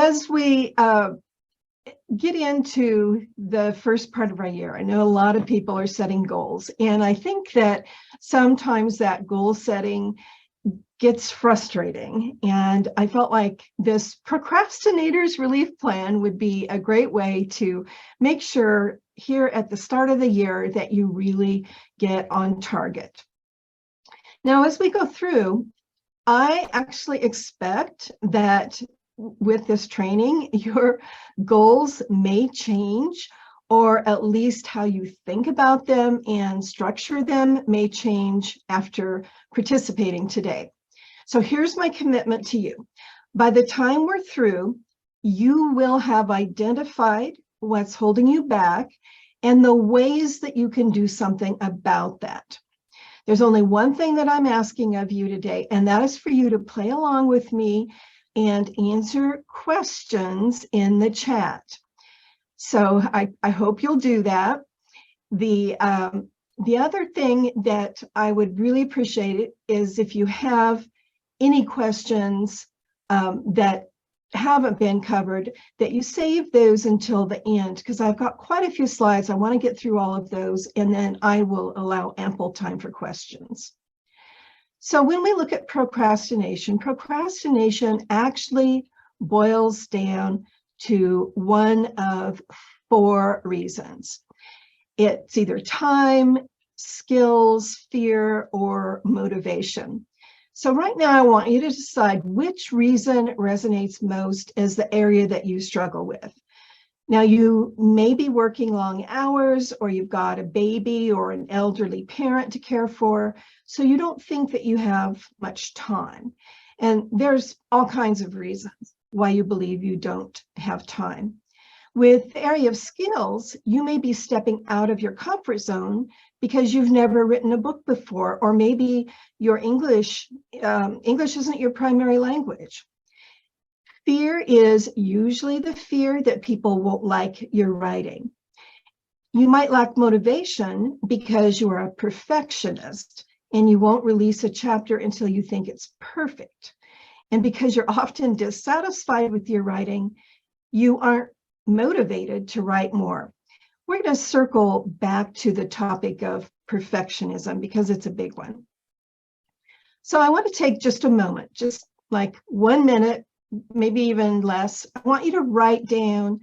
as we get into the first part of our year, I know a lot of people are setting goals, and I think that sometimes that goal setting gets frustrating. And I felt like this Procrastinators Relief Plan would be a great way to make sure here at the start of the year that you really get on target. Now, as we go through, I actually expect that with this training, your goals may change, or at least how you think about them and structure them may change after participating today. So here's my commitment to you. By the time we're through, you will have identified what's holding you back and the ways that you can do something about that. There's only one thing that I'm asking of you today, and that is for you to play along with me and answer questions in the chat. So I hope you'll do that. The other thing that I would really appreciate is if you have any questions that haven't been covered, that you save those until the end, because I've got quite a few slides. I want to get through all of those, and then I will allow ample time for questions. So when we look at procrastination actually boils down to one of four reasons. It's either time, skills, fear, or motivation. So right now, I want you to decide which reason resonates most as the area that you struggle with. Now, you may be working long hours, or you've got a baby or an elderly parent to care for, so you don't think that you have much time. And there's all kinds of reasons why you believe you don't have time. With the area of skills, you may be stepping out of your comfort zone because you've never written a book before, or maybe your English isn't your primary language. Fear is usually the fear that people won't like your writing. You might lack motivation because you are a perfectionist and you won't release a chapter until you think it's perfect. And because you're often dissatisfied with your writing, you aren't motivated to write more. We're going to circle back to the topic of perfectionism because it's a big one. So I want to take just a moment, just like 1 minute, maybe even less. I want you to write down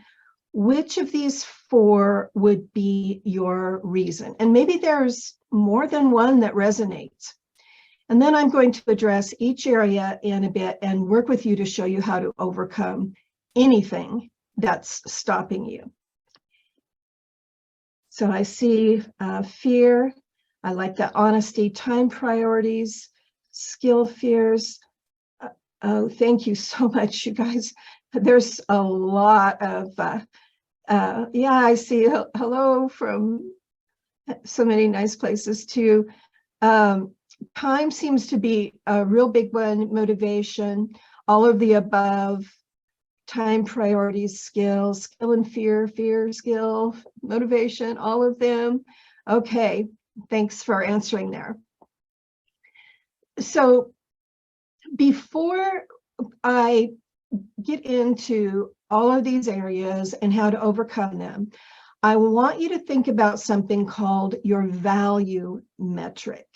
which of these four would be your reason. And maybe there's more than one that resonates. And then I'm going to address each area in a bit and work with you to show you how to overcome anything that's stopping you. So I see fear. I like that honesty, time priorities, skill fears. Oh, thank you so much, you guys. There's a lot of, yeah, I see hello from so many nice places too. Time seems to be a real big one, motivation, all of the above, time, priorities, skill and fear, skill, motivation, all of them. Okay, thanks for answering there. So before I get into all of these areas and how to overcome them, I want you to think about something called your value metric.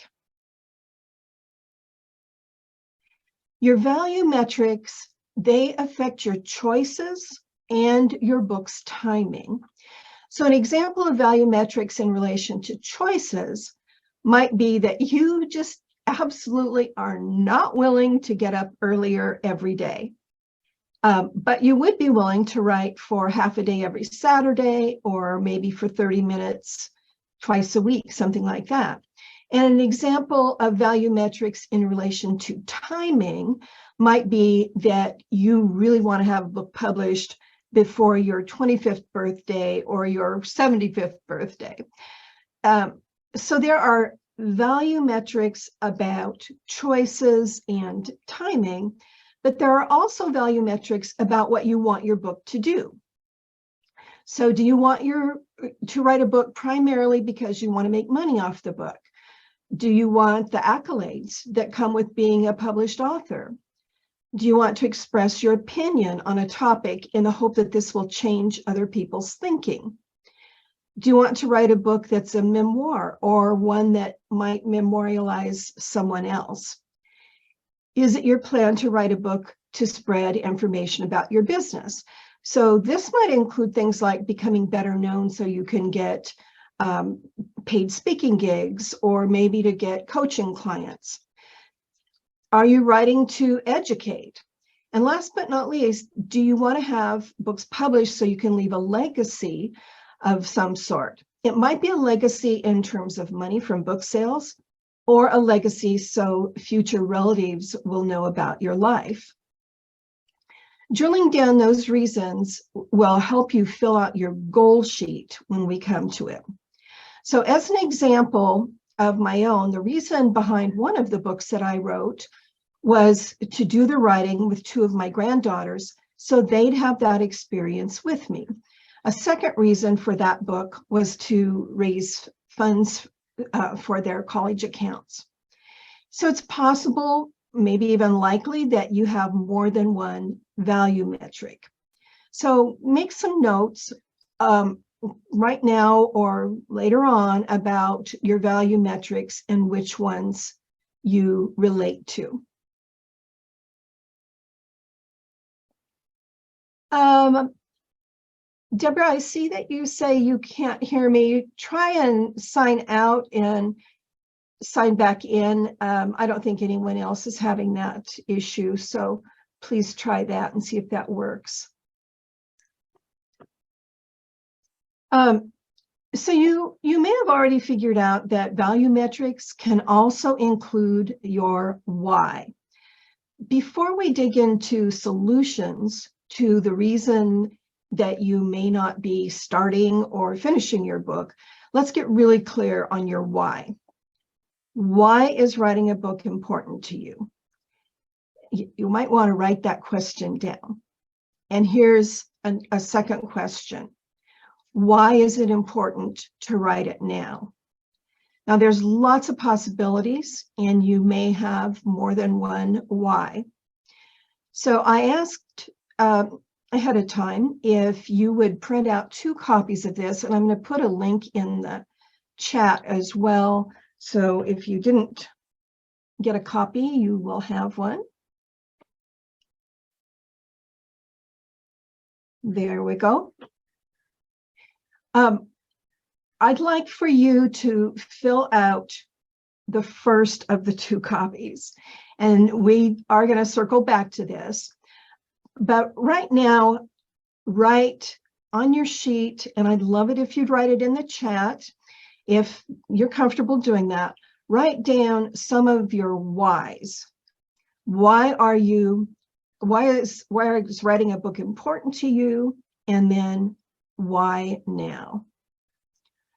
Your value metrics, they affect your choices and your book's timing. So an example of value metrics in relation to choices might be that you just absolutely are not willing to get up earlier every day. But you would be willing to write for half a day every Saturday, or maybe for 30 minutes twice a week, something like that. And an example of value metrics in relation to timing might be that you really want to have a book published before your 25th birthday or your 75th birthday. So there are value metrics about choices and timing, but there are also value metrics about what you want your book to do. So do you want to write a book primarily because you want to make money off the book? Do you want the accolades that come with being a published author? Do you want to express your opinion on a topic in the hope that this will change other people's thinking? Do you want to write a book that's a memoir or one that might memorialize someone else? Is it your plan to write a book to spread information about your business? So this might include things like becoming better known so you can get paid speaking gigs, or maybe to get coaching clients. Are you writing to educate? And last but not least, do you want to have books published so you can leave a legacy of some sort? It might be a legacy in terms of money from book sales, or a legacy so future relatives will know about your life. Drilling down those reasons will help you fill out your goal sheet when we come to it. So as an example of my own, the reason behind one of the books that I wrote was to do the writing with two of my granddaughters so they'd have that experience with me. A second reason for that book was to raise funds for their college accounts. So it's possible, maybe even likely, that you have more than one value metric. So make some notes right now or later on about your value metrics and which ones you relate to. Deborah, I see that you say you can't hear me. Try and sign out and sign back in. I don't think anyone else is having that issue, so please try that and see if that works. So you may have already figured out that value metrics can also include your why. Before we dig into solutions to the reason that you may not be starting or finishing your book, let's get really clear on your why. Why is writing a book important to you? You might want to write that question down. And here's a second question. Why is it important to write it now? Now, there's lots of possibilities, and you may have more than one why. So I asked ahead of time if you would print out 2 copies of this, and I'm going to put a link in the chat as well. So if you didn't get a copy, you will have one. There we go. I'd like for you to fill out the first of the 2 copies, and we are going to circle back to this. But right now, write on your sheet, and I'd love it if you'd write it in the chat. If you're comfortable doing that, write down some of your whys. Why is writing a book important to you? And then why now?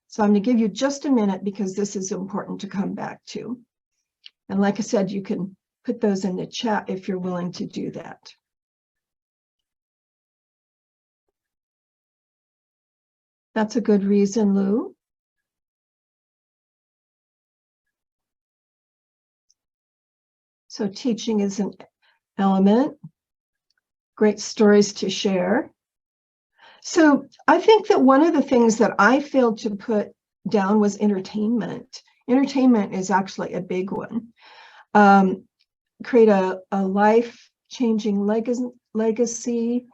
So I'm going to give you just a minute because this is important to come back to. And like I said, you can put those in the chat if you're willing to do that. That's a good reason, Lou. So teaching is an element. Great stories to share. So I think that one of the things that I failed to put down was entertainment. Entertainment is actually a big one. Create a life-changing legacy.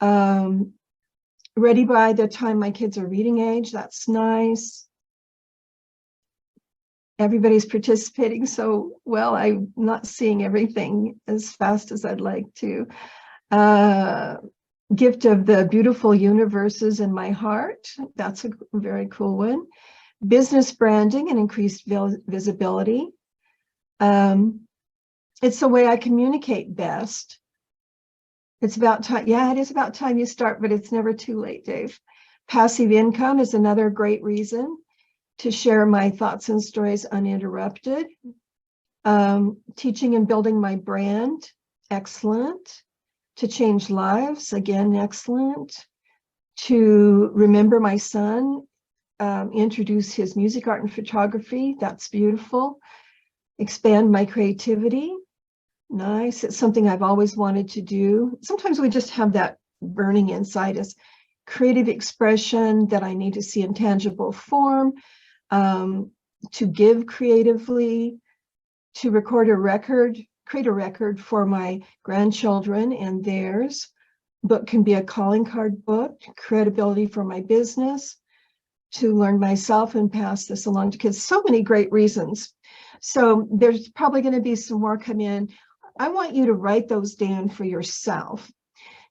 Ready by the time my kids are reading age. That's nice. Everybody's participating so well. I'm not seeing everything as fast as I'd like to. Gift of the beautiful universes in my heart. That's a very cool one. Business branding and increased visibility. It's the way I communicate best. It's about time. Yeah, it is about time you start, but it's never too late, Dave. Passive income is another great reason to share my thoughts and stories uninterrupted. Teaching and building my brand, excellent. To change lives, again, excellent. To remember my son, introduce his music, art, and photography, that's beautiful. Expand my creativity. Nice. It's something I've always wanted to do. Sometimes we just have that burning inside us. Creative expression that I need to see in tangible form, to give creatively, to record a record, create a record for my grandchildren and theirs. Book can be a calling card book, credibility for my business, to learn myself and pass this along to kids. So many great reasons. So there's probably going to be some more come in. I want you to write those down for yourself.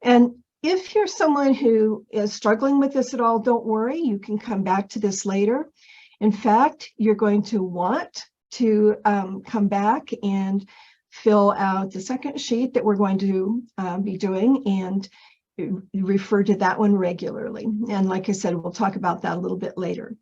And if you're someone who is struggling with this at all, don't worry, you can come back to this later. In fact, you're going to want to come back and fill out the second sheet that we're going to be doing, and refer to that one regularly. And like I said, we'll talk about that a little bit later.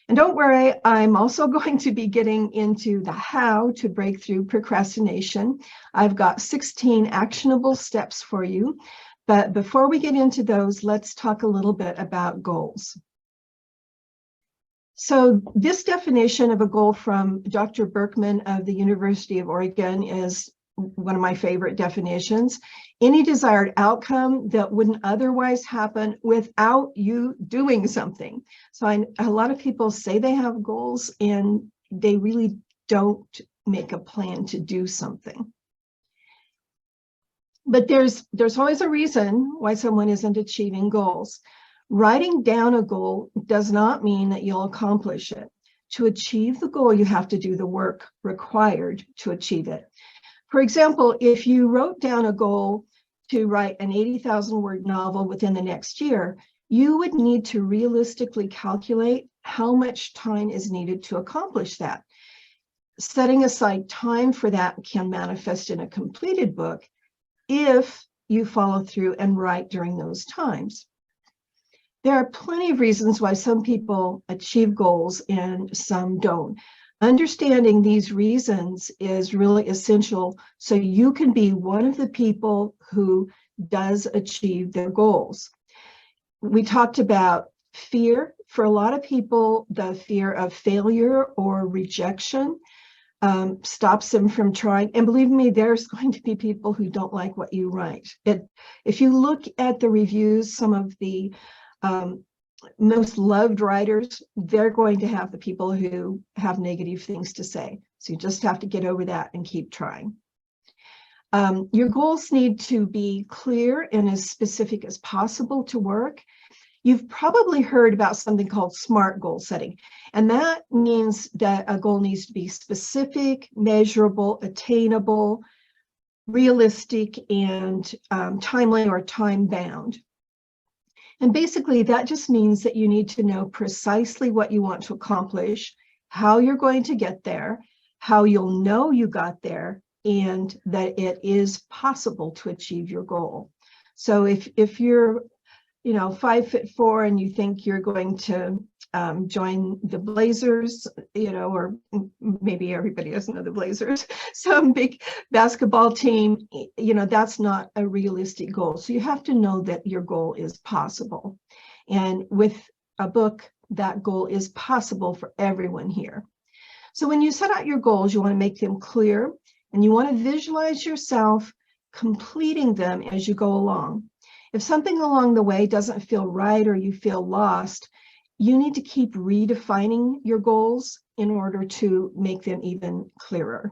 And don't worry, I'm also going to be getting into the how to break through procrastination. I've got 16 actionable steps for you. But before we get into those, let's talk a little bit about goals. So this definition of a goal from Dr. Berkman of the University of Oregon is one of my favorite definitions. Any desired outcome that wouldn't otherwise happen without you doing something. So a lot of people say they have goals and they really don't make a plan to do something. But there's always a reason why someone isn't achieving goals. Writing down a goal does not mean that you'll accomplish it. To achieve the goal, you have to do the work required to achieve it. For example, if you wrote down a goal to write an 80,000 word novel within the next year, you would need to realistically calculate how much time is needed to accomplish that. Setting aside time for that can manifest in a completed book if you follow through and write during those times. There are plenty of reasons why some people achieve goals and some don't. Understanding these reasons is really essential so you can be one of the people who does achieve their goals. We talked about fear. For a lot of people, the fear of failure or rejection stops them from trying. And believe me, there's going to be people who don't like what you write. If you look at the reviews, some of the most loved writers, they're going to have the people who have negative things to say. So you just have to get over that and keep trying. Your goals need to be clear and as specific as possible to work. You've probably heard about something called SMART goal setting, and that means that a goal needs to be specific, measurable, attainable, realistic, and timely or time-bound. And basically, that just means that you need to know precisely what you want to accomplish, how you're going to get there, how you'll know you got there, and that it is possible to achieve your goal. So if you're 5'4" and you think you're going to join the Blazers, or maybe everybody doesn't know the Blazers, some big basketball team, that's not a realistic goal. So you have to know that your goal is possible. And with a book, that goal is possible for everyone here. So when you set out your goals, you want to make them clear, and you want to visualize yourself completing them as you go along. If something along the way doesn't feel right or you feel lost, you need to keep redefining your goals in order to make them even clearer.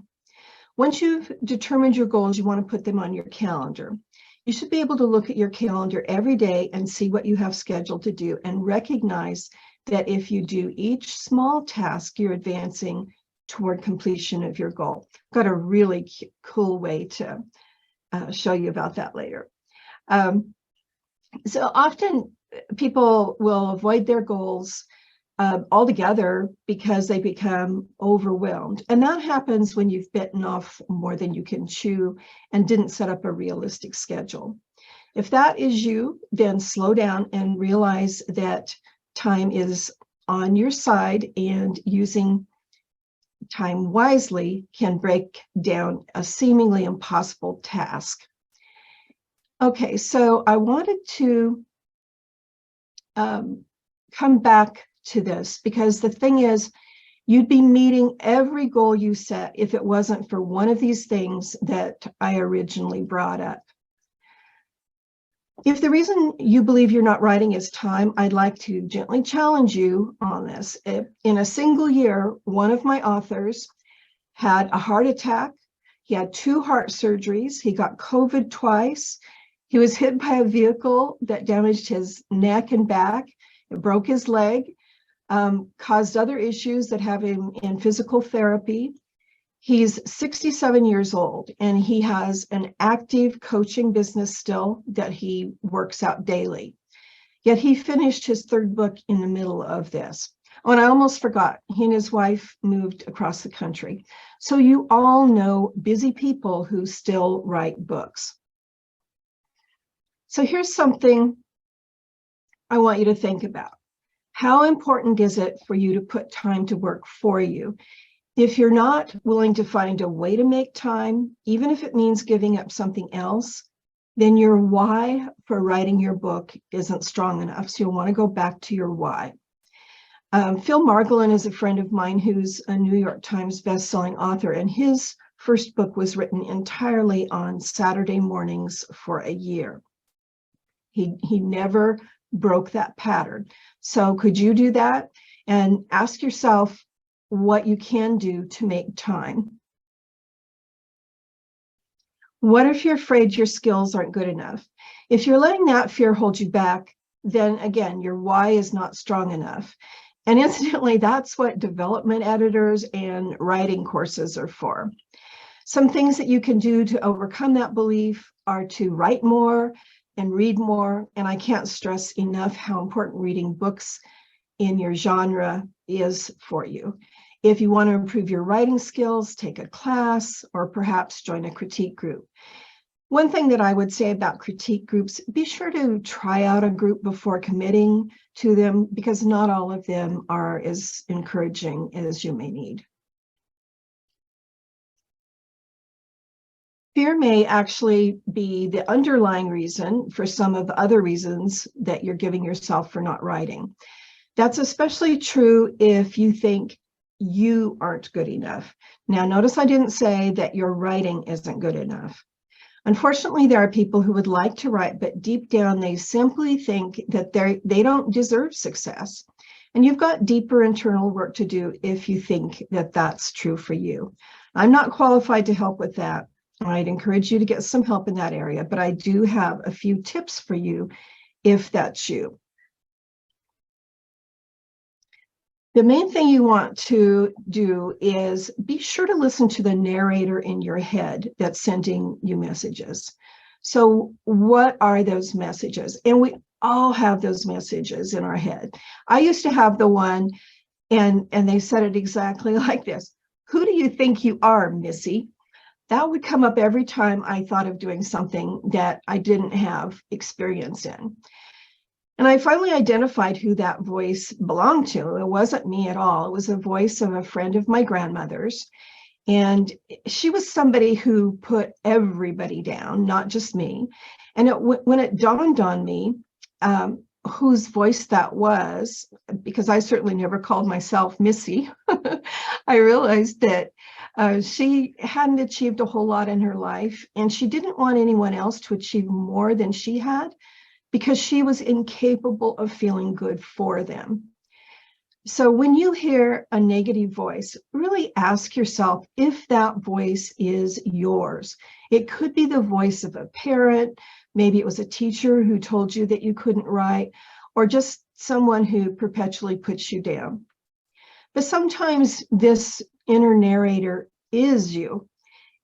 Once you've determined your goals, you want to put them on your calendar. You should be able to look at your calendar every day and see what you have scheduled to do and recognize that if you do each small task, you're advancing toward completion of your goal. I've got a really cool way to show you about that later. So often people will avoid their goals altogether because they become overwhelmed. And that happens when you've bitten off more than you can chew and didn't set up a realistic schedule. If that is you, then slow down and realize that time is on your side, and using time wisely can break down a seemingly impossible task. Okay, so I wanted to come back to this because the thing is, You'd be meeting every goal you set if it wasn't for one of these things that I originally brought up. If the reason you believe you're not writing is time, I'd like to gently challenge you on this. In a single year, one of my authors had a heart attack. He had 2 heart surgeries. He got COVID twice. He was hit by a vehicle that damaged his neck and back. It broke his leg, caused other issues that have him in physical therapy. He's 67 years old, and he has an active coaching business still that he works out daily. Yet he finished his 3rd book in the middle of this. Oh, and I almost forgot, he and his wife moved across the country. So you all know busy people who still write books. So here's something I want you to think about. How important is it for you to put time to work for you? If you're not willing to find a way to make time, even if it means giving up something else, then your why for writing your book isn't strong enough. So you'll want to go back to your why. Phil Margolin is a friend of mine who's a New York Times bestselling author, and his first book was written entirely on Saturday mornings for a year. He never broke that pattern. So could you do that? And ask yourself what you can do to make time. What if you're afraid your skills aren't good enough? If you're letting that fear hold you back, then again, your why is not strong enough. And incidentally, that's what development editors and writing courses are for. Some things that you can do to overcome that belief are to write more and read more. And I can't stress enough how important reading books in your genre is for you. If you want to improve your writing skills, take a class or perhaps join a critique group. One thing that I would say about critique groups, be sure to try out a group before committing to them, because not all of them are as encouraging as you may need. Fear may actually be the underlying reason for some of the other reasons that you're giving yourself for not writing. That's especially true if you think you aren't good enough. Now, notice I didn't say that your writing isn't good enough. Unfortunately, there are people who would like to write, but deep down, they simply think that they don't deserve success. And you've got deeper internal work to do if you think that that's true for you. I'm not qualified to help with that. I'd encourage you to get some help in that area, but I do have a few tips for you if that's you. The main thing you want to do is be sure to listen to the narrator in your head that's sending you messages. So what are those messages? And we all have those messages in our head. I used to have the one, and they said it exactly like this. Who do you think you are, Missy? That would come up every time I thought of doing something that I didn't have experience in. And I finally identified who that voice belonged to. It wasn't me at all. It was the voice of a friend of my grandmother's. And she was somebody who put everybody down, not just me. And when it dawned on me whose voice that was, because I certainly never called myself Missy, I realized that she hadn't achieved a whole lot in her life, and she didn't want anyone else to achieve more than she had, because she was incapable of feeling good for them. So when you hear a negative voice, really ask yourself if that voice is yours. It could be the voice of a parent, maybe it was a teacher who told you that you couldn't write, or just someone who perpetually puts you down. But sometimes this inner narrator is you,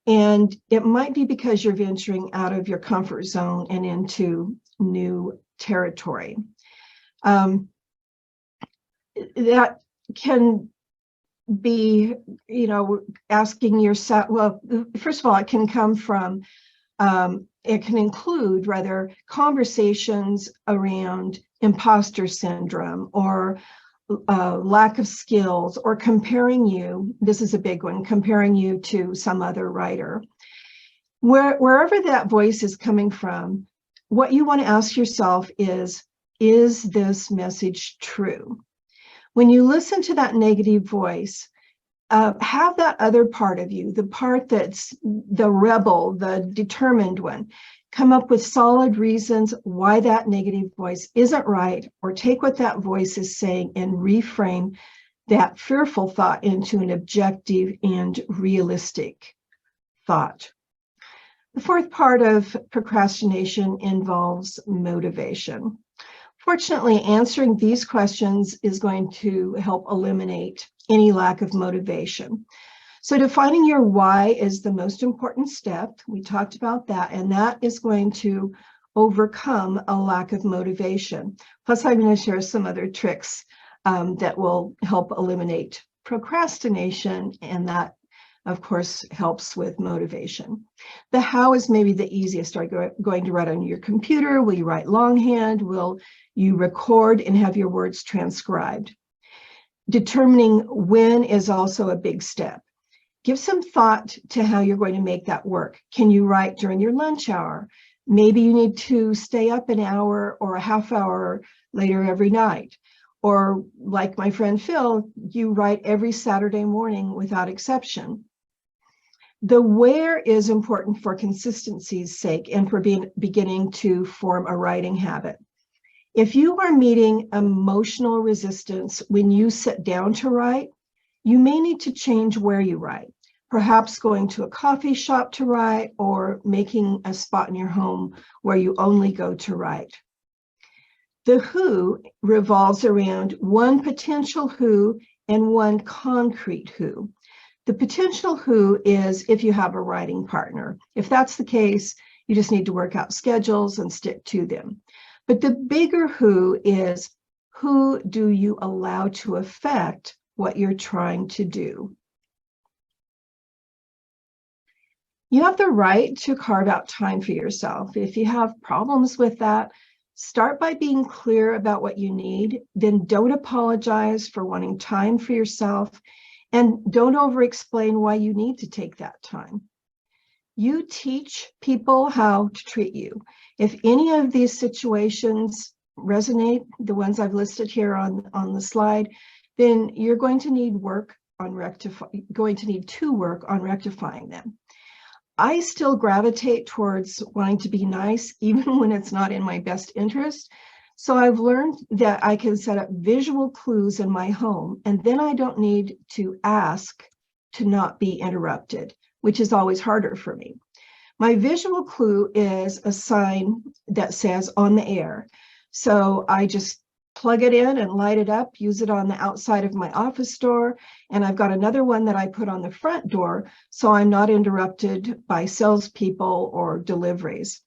and it might be because you're venturing out of your comfort zone and into new territory. That can be, asking yourself, well, first of all, it can come from, it can include rather conversations around imposter syndrome or lack of skills, or comparing you, this is a big one, comparing you to some other writer. Wherever that voice is coming from, what you want to ask yourself is this message true? When you listen to that negative voice, have that other part of you, the part that's the rebel, the determined one, come up with solid reasons why that negative voice isn't right, or take what that voice is saying and reframe that fearful thought into an objective and realistic thought. The fourth part of procrastination involves motivation. Fortunately, answering these questions is going to help eliminate any lack of motivation. So defining your why is the most important step. We talked about that, and that is going to overcome a lack of motivation. Plus, I'm going to share some other tricks that will help eliminate procrastination, and that, of course, helps with motivation. The how is maybe the easiest. Are you going to write on your computer? Will you write longhand? Will you record and have your words transcribed? Determining when is also a big step. Give some thought to how you're going to make that work. Can you write during your lunch hour? Maybe you need to stay up an hour or a half hour later every night. Or like my friend Phil, you write every Saturday morning without exception. The where is important for consistency's sake and for beginning to form a writing habit. If you are meeting emotional resistance when you sit down to write, you may need to change where you write, perhaps going to a coffee shop to write or making a spot in your home where you only go to write. The who revolves around one potential who and one concrete who. The potential who is if you have a writing partner. If that's the case, you just need to work out schedules and stick to them. But the bigger who is, who do you allow to affect what you're trying to do? You have the right to carve out time for yourself. If you have problems with that, start by being clear about what you need, then don't apologize for wanting time for yourself, and don't over-explain why you need to take that time. You teach people how to treat you. If any of these situations resonate, the ones I've listed here on the slide, then you're going to need to work on rectifying them. I still gravitate towards wanting to be nice, even when it's not in my best interest. So I've learned that I can set up visual clues in my home, and then I don't need to ask to not be interrupted, which is always harder for me. My visual clue is a sign that says on the air. So I just plug it in and light it up, use it on the outside of my office door. And I've got another one that I put on the front door so I'm not interrupted by salespeople or deliveries.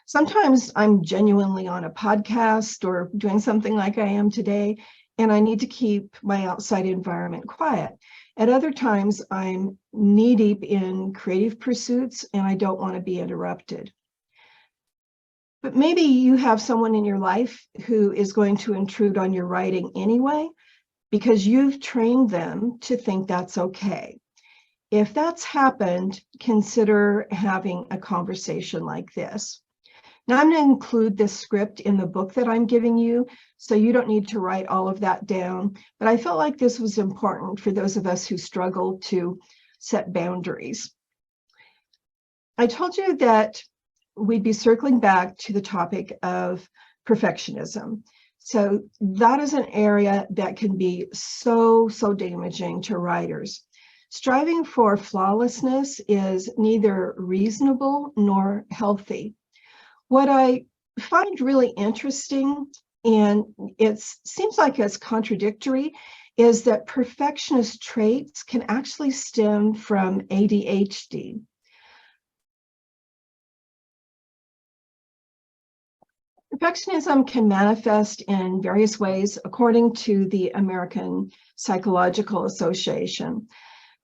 Sometimes I'm genuinely on a podcast or doing something like I am today, and I need to keep my outside environment quiet. At other times, I'm knee-deep in creative pursuits and I don't want to be interrupted. But maybe you have someone in your life who is going to intrude on your writing anyway, because you've trained them to think that's okay. If that's happened, consider having a conversation like this. Now, I'm going to include this script in the book that I'm giving you, so you don't need to write all of that down. But I felt like this was important for those of us who struggle to set boundaries. I told you that we'd be circling back to the topic of perfectionism. So that is an area that can be so damaging to writers. Striving for flawlessness is neither reasonable nor healthy. What I find really interesting, and it seems like it's contradictory, is that perfectionist traits can actually stem from ADHD. Perfectionism can manifest in various ways, according to the American Psychological Association.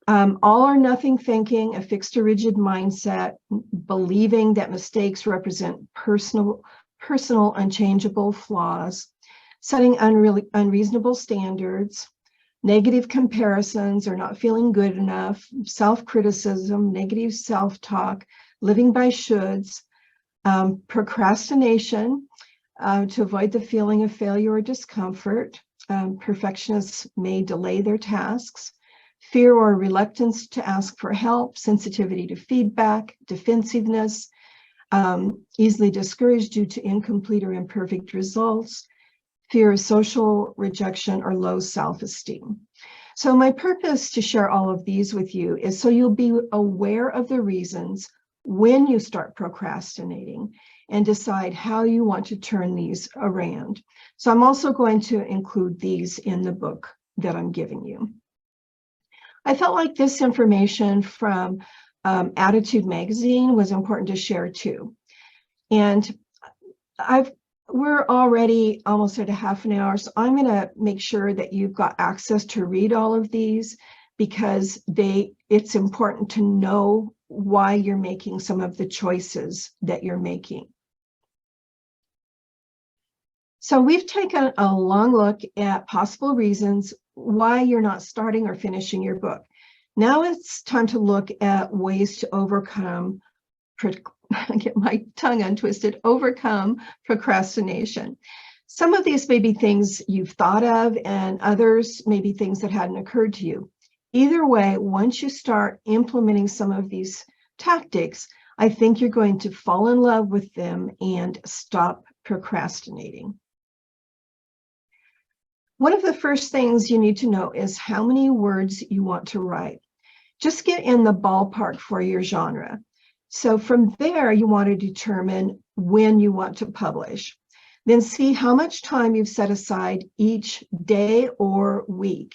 All or nothing thinking, a fixed or rigid mindset, believing that mistakes represent personal unchangeable flaws, setting unreasonable standards, negative comparisons or not feeling good enough, self-criticism, negative self-talk, living by shoulds, procrastination to avoid the feeling of failure or discomfort. Perfectionists may delay their tasks. fear or reluctance to ask for help, sensitivity to feedback, defensiveness, easily discouraged due to incomplete or imperfect results, fear of social rejection, or low self-esteem. So my purpose to share all of these with you is so you'll be aware of the reasons when you start procrastinating and decide how you want to turn these around. So I'm also going to include these in the book that I'm giving you. I felt like this information from Attitude Magazine was important to share too. And we're already almost at a half an hour, so I'm going to make sure that you've got access to read all of these, because it's important to know why you're making some of the choices that you're making. So we've taken a long look at possible reasons why you're not starting or finishing your book. Now it's time to look at ways to overcome, get my tongue untwisted, overcome procrastination. Some of these may be things you've thought of, and others may be things that hadn't occurred to you. Either way, once you start implementing some of these tactics, I think you're going to fall in love with them and stop procrastinating. One of the first things you need to know is how many words you want to write. Just get in the ballpark for your genre. So from there, you want to determine when you want to publish. Then see how much time you've set aside each day or week.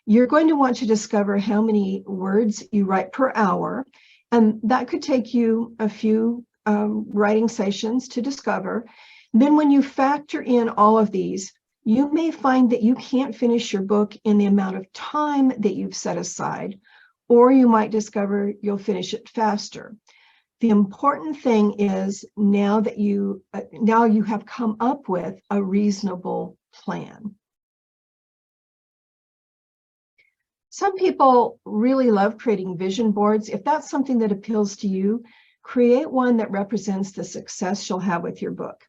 You're going to want to discover how many words you write per hour, and that could take you a few writing sessions to discover. Then when you factor in all of these, you may find that you can't finish your book in the amount of time that you've set aside, or you might discover you'll finish it faster. The important thing is now you have come up with a reasonable plan. Some people really love creating vision boards. If that's something that appeals to you, create one that represents the success you'll have with your book.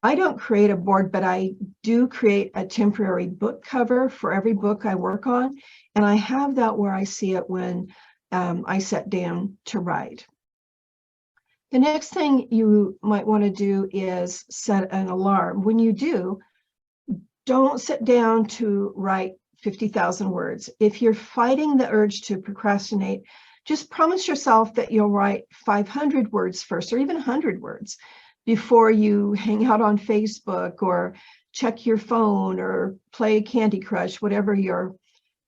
I don't create a board, but I do create a temporary book cover for every book I work on, and I have that where I see it when I sit down to write. The next thing you might want to do is set an alarm. When you do, don't sit down to write 50,000 words. If you're fighting the urge to procrastinate, just promise yourself that you'll write 500 words first, or even 100 words, before you hang out on Facebook or check your phone or play Candy Crush, whatever your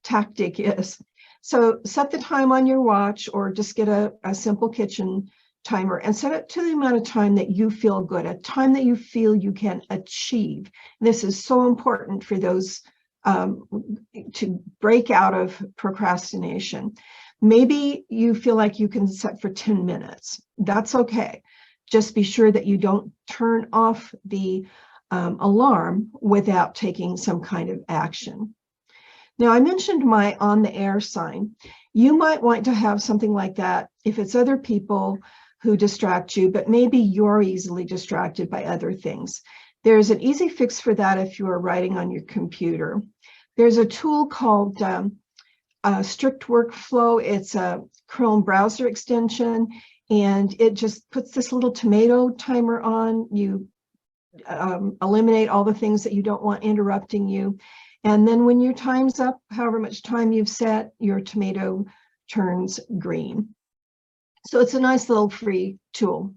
tactic is. So set the time on your watch, or just get a simple kitchen timer and set it to the amount of time that you feel good, a time that you feel you can achieve. This is so important for those to break out of procrastination. Maybe you feel like you can set for 10 minutes. That's okay. Just be sure that you don't turn off the alarm without taking some kind of action. Now, I mentioned my on the air sign. You might want to have something like that if it's other people who distract you, but maybe you're easily distracted by other things. There's an easy fix for that if you are writing on your computer. There's a tool called Strict Workflow. It's a Chrome browser extension, and it just puts this little tomato timer on. You eliminate all the things that you don't want interrupting you. And then when your time's up, however much time you've set, your tomato turns green. So it's a nice little free tool.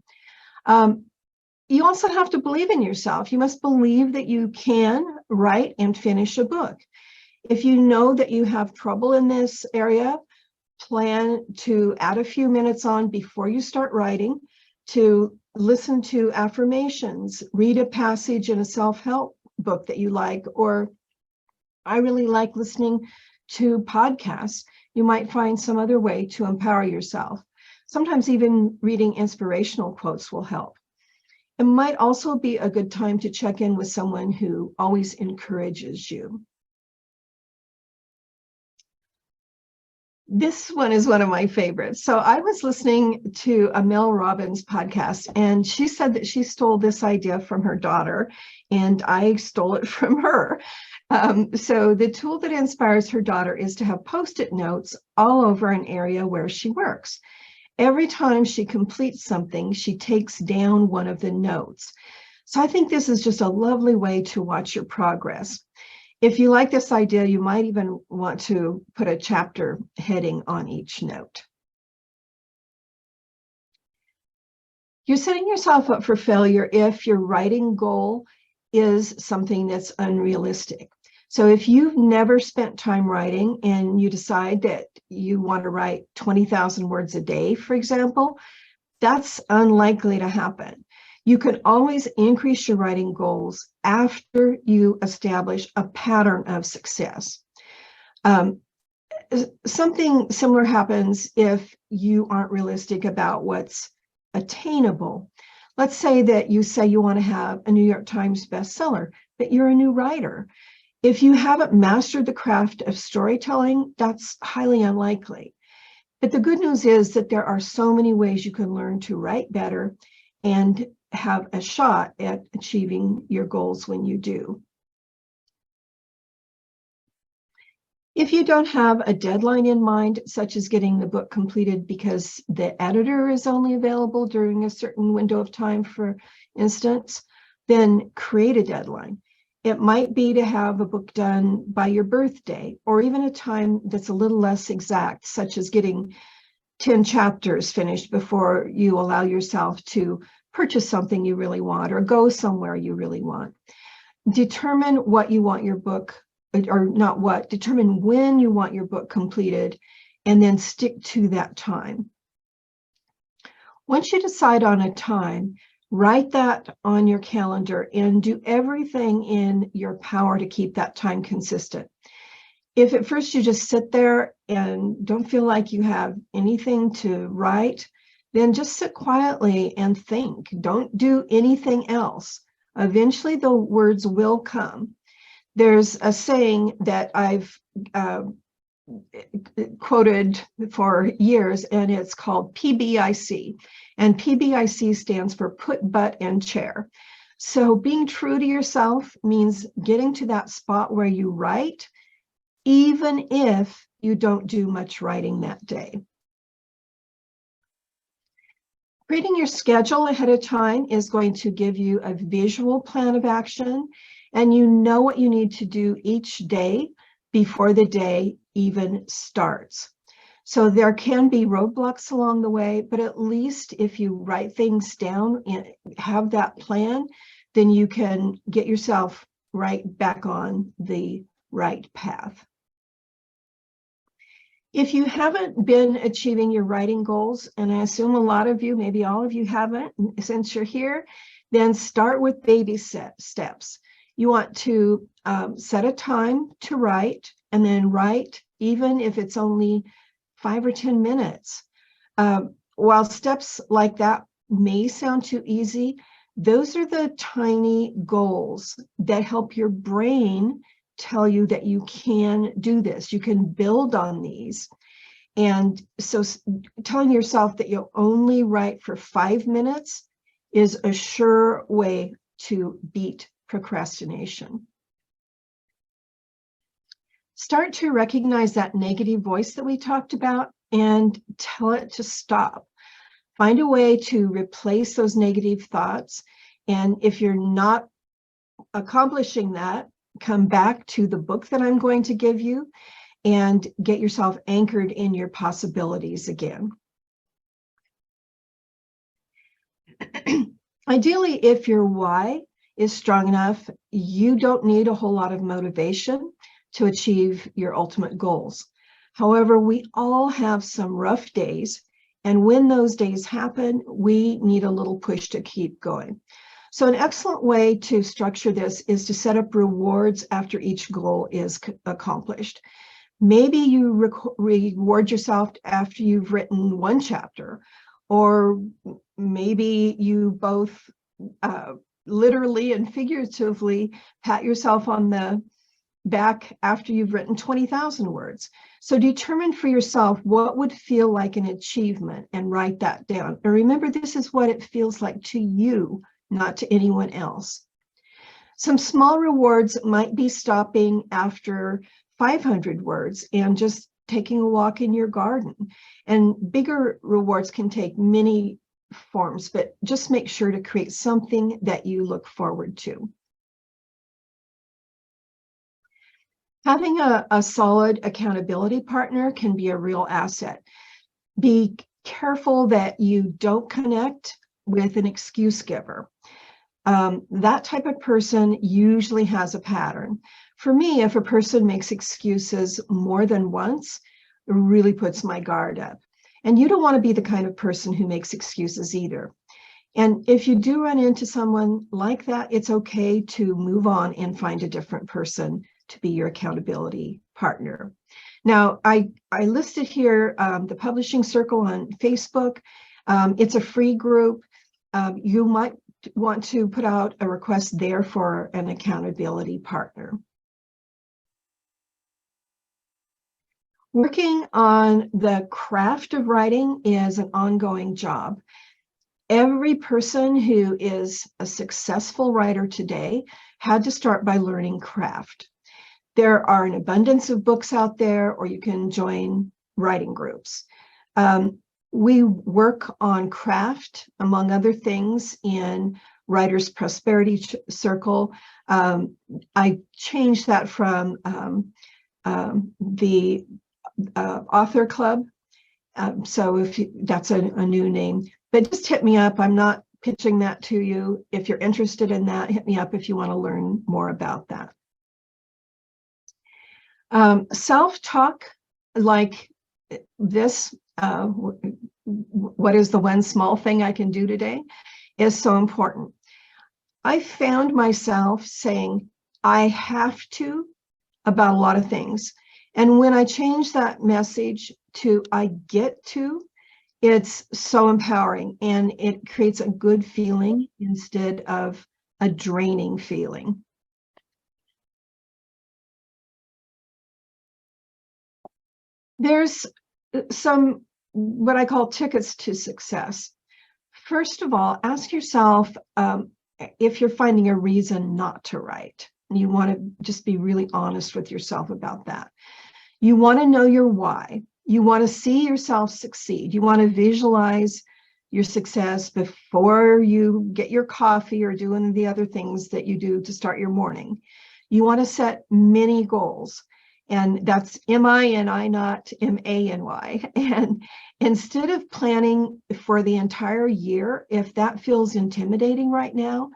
You also have to believe in yourself. You must believe that you can write and finish a book. If you know that you have trouble in this area, plan to add a few minutes on before you start writing to listen to affirmations, read a passage in a self-help book that you like, or I really like listening to podcasts. You might find some other way to empower yourself. Sometimes even reading inspirational quotes will help. It might also be a good time to check in with someone who always encourages you. This one is one of my favorites. So I was listening to a Mel Robbins podcast, and she said that she stole this idea from her daughter, and I stole it from her. So the tool that inspires her daughter is to have Post-it notes all over an area where she works. Every time she completes something, she takes down one of the notes. So I think this is just a lovely way to watch your progress. If you like this idea, you might even want to put a chapter heading on each note. You're setting yourself up for failure if your writing goal is something that's unrealistic. So if you've never spent time writing and you decide that you want to write 20,000 words a day, for example, that's unlikely to happen. You can always increase your writing goals after you establish a pattern of success. Something similar happens if you aren't realistic about what's attainable. Let's say that you say you want to have a New York Times bestseller, but you're a new writer. If you haven't mastered the craft of storytelling, that's highly unlikely. But the good news is that there are so many ways you can learn to write better and have a shot at achieving your goals when you do. If you don't have a deadline in mind, such as getting the book completed because the editor is only available during a certain window of time, for instance, then create a deadline. It might be to have a book done by your birthday, or even a time that's a little less exact, such as getting 10 chapters finished before you allow yourself to purchase something you really want or go somewhere you really want. Determine what you want your book, or not what, determine when you want your book completed, and then stick to that time. Once you decide on a time, write that on your calendar and do everything in your power to keep that time consistent. If at first you just sit there and don't feel like you have anything to write, then just sit quietly and think. Don't do anything else. Eventually the words will come. There's a saying that I've quoted for years, and it's called PBIC. And PBIC stands for put, butt, and chair. So being true to yourself means getting to that spot where you write, even if you don't do much writing that day. Creating your schedule ahead of time is going to give you a visual plan of action, and you know what you need to do each day before the day even starts. So there can be roadblocks along the way, but at least if you write things down and have that plan, then you can get yourself right back on the right path. If you haven't been achieving your writing goals, and I assume a lot of you, maybe all of you haven't since you're here, then start with baby steps. You want to set a time to write, and then write, even if it's only 5 or 10 minutes. While steps like that may sound too easy, those are the tiny goals that help your brain tell you that you can do this. You can build on these. And so telling yourself that you'll only write for 5 minutes is a sure way to beat procrastination. Start to recognize that negative voice that we talked about and tell it to stop. Find a way to replace those negative thoughts. And if you're not accomplishing that, come back to the book that I'm going to give you and get yourself anchored in your possibilities again. Ideally, if your why is strong enough, you don't need a whole lot of motivation to achieve your ultimate goals. However, we all have some rough days, and when those days happen, we need a little push to keep going. So an excellent way to structure this is to set up rewards after each goal is accomplished. Maybe you reward yourself after you've written 1 chapter, or maybe you both literally and figuratively pat yourself on the back after you've written 20,000 words. So determine for yourself what would feel like an achievement and write that down. And remember, this is what it feels like to you, not to anyone else. Some small rewards might be stopping after 500 words and just taking a walk in your garden. And bigger rewards can take many forms, but just make sure to create something that you look forward to. Having a solid accountability partner can be a real asset. Be careful that you don't connect with an excuse giver. That type of person usually has a pattern. For me, if a person makes excuses more than once, it really puts my guard up. And you don't want to be the kind of person who makes excuses either. And if you do run into someone like that, it's okay to move on and find a different person to be your accountability partner. Now, I listed here the Publishing Circle on Facebook. It's a free group. You might want to put out a request there for an accountability partner. Working on the craft of writing is an ongoing job. Every person who is a successful writer today had to start by learning craft. There are an abundance of books out there, or you can join writing groups. We work on craft, among other things, in Writers' Prosperity Circle. I changed that from the Author Club. So if that's a new name, but just hit me up. I'm not pitching that to you. If you're interested in that, hit me up if you want to learn more about that. Self-talk like this, what is the one small thing I can do today, is so important. I found myself saying, I have to, about a lot of things. And when I change that message to I get to, it's so empowering, and it creates a good feeling instead of a draining feeling. There's some what I call tickets to success. First of all, ask yourself if you're finding a reason not to write. You want to just be really honest with yourself about that. You want to know your why. You want to see yourself succeed. You want to visualize your success before you get your coffee or doing the other things that you do to start your morning. You want to set many goals. And that's M-I-N-I, not M-A-N-Y. And instead of planning for the entire year, if that feels intimidating right now,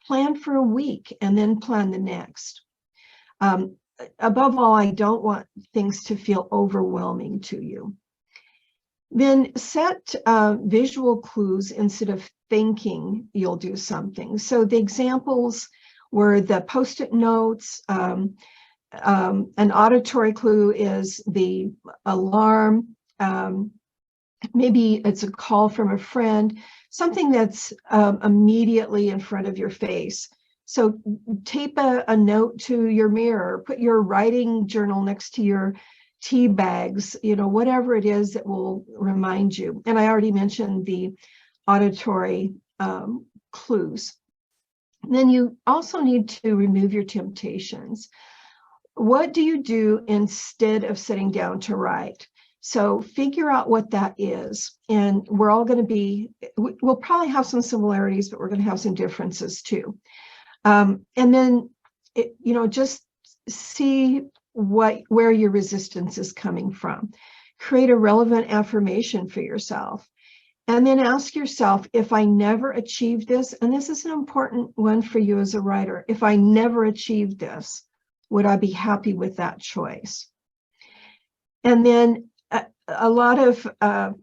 plan for a week and then plan the next. Above all, I don't want things to feel overwhelming to you. Then set visual clues instead of thinking you'll do something. So the examples were the Post-it notes. An auditory clue is the alarm. Maybe it's a call from a friend, something that's immediately in front of your face. So tape a note to your mirror, put your writing journal next to your tea bags, whatever it is that will remind you. And I already mentioned the auditory clues. Then you also need to remove your temptations. What do you do instead of sitting down to write? So figure out what that is. And we're all going to we'll probably have some similarities, but we're going to have some differences too. And then, just see where your resistance is coming from. Create a relevant affirmation for yourself. And then ask yourself, if I never achieve this, and this is an important one for you as a writer, if I never achieved this, would I be happy with that choice? And then a lot of,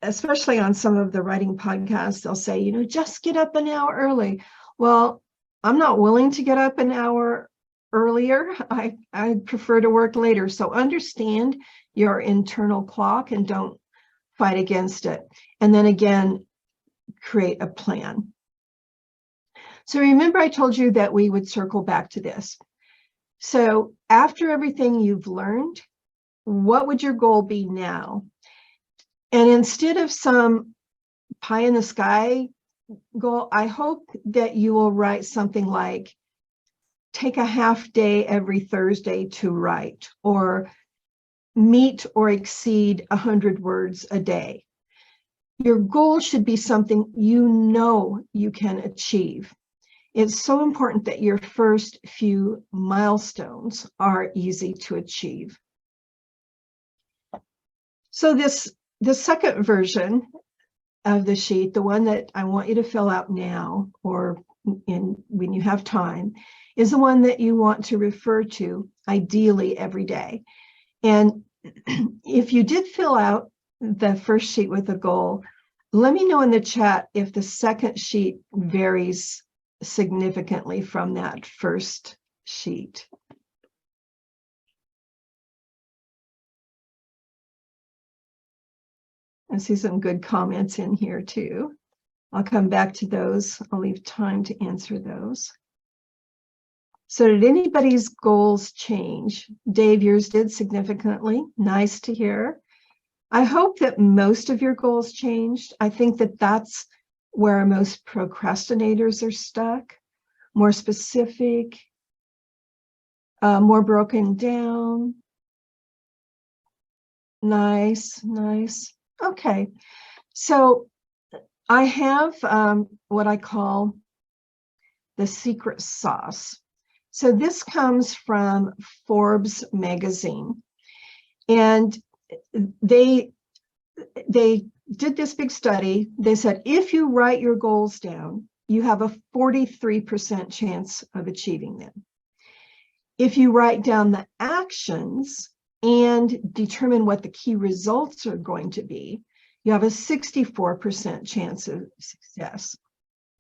especially on some of the writing podcasts, they'll say, just get up an hour early. Well, I'm not willing to get up an hour earlier. I prefer to work later. So understand your internal clock and don't fight against it. And then again, create a plan. So remember I told you that we would circle back to this. So after everything you've learned, what would your goal be now? And instead of some pie in the sky goal, I hope that you will write something like, take a half day every Thursday to write, or meet or exceed 100 words a day. Your goal should be something you know you can achieve. It's so important that your first few milestones are easy to achieve. So the second version of the sheet, the one that I want you to fill out now or when you have time, is the one that you want to refer to ideally every day. And if you did fill out the first sheet with a goal, let me know in the chat if the second sheet varies significantly from that first sheet. I see some good comments in here too. I'll come back to those. I'll leave time to answer those. So did anybody's goals change? Dave, yours did significantly. Nice to hear. I hope that most of your goals changed. I think that that's where most procrastinators are stuck. More specific, more broken down. Nice, nice. Okay, so I have what I call the secret sauce. So this comes from Forbes magazine, and they did this big study. They said, if you write your goals down, you have a 43% chance of achieving them. If you write down the actions and determine what the key results are going to be, you have a 64% chance of success.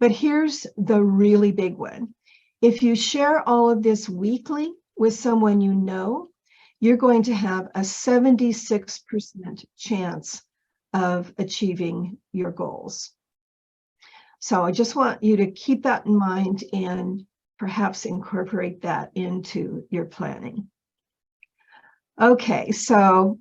But here's the really big one. If you share all of this weekly with someone you know, you're going to have a 76% chance of achieving your goals. So I just want you to keep that in mind and perhaps incorporate that into your planning. Okay, so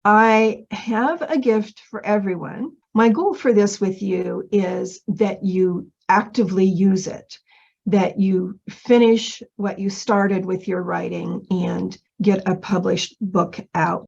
I have a gift for everyone. My goal for this with you is that you actively use it, that you finish what you started with your writing and get a published book out.